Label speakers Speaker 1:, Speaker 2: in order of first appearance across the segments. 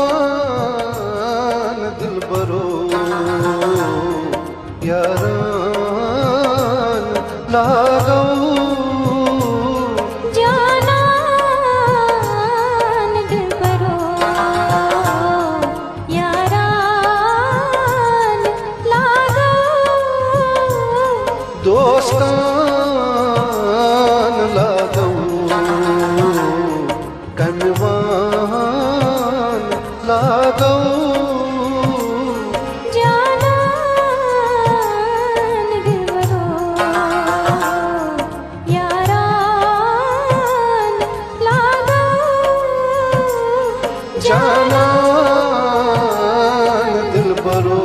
Speaker 1: जानान दिलबरो यारान लागौ
Speaker 2: जानान दिलबरो यारान लागौ
Speaker 1: दोस्तान लागौ कनवान लागौ
Speaker 2: जानान दिलबरो यारान लागौ
Speaker 1: जानान दिलबरो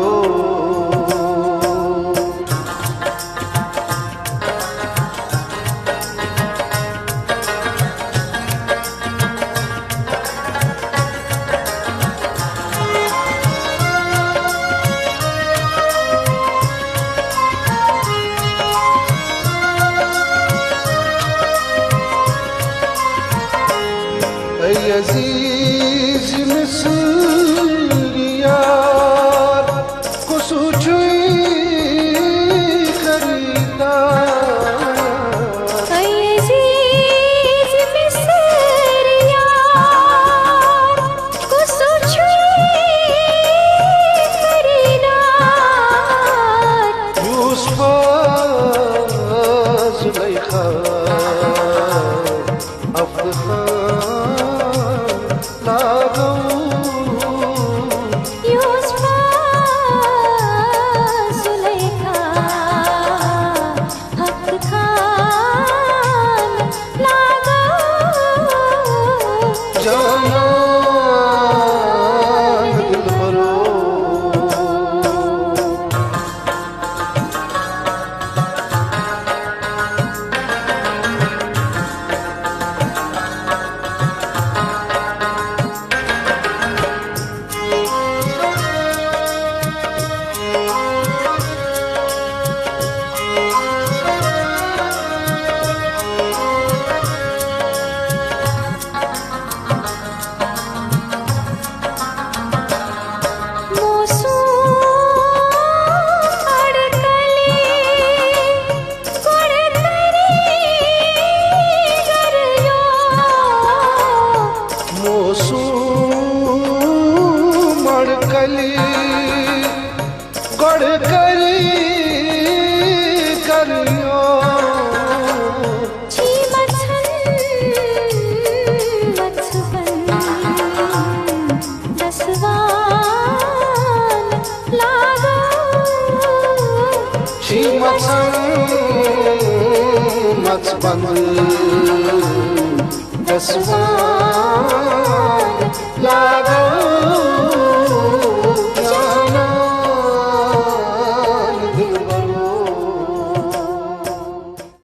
Speaker 1: ऐ अजीज मिस्र यार को सुचुई खरीदार
Speaker 2: ऐ अजीज मिस्र यार को सुचुई खरीदार
Speaker 1: यूसुफ जुलैखा लागौ
Speaker 2: यूसुफ जुलैखा हक खान लागौ
Speaker 1: जानान दिलबरो गड़करी करियो
Speaker 2: छी मछन मछबन दसवान लागौ
Speaker 1: छी मछन मछबन दसवान लागौ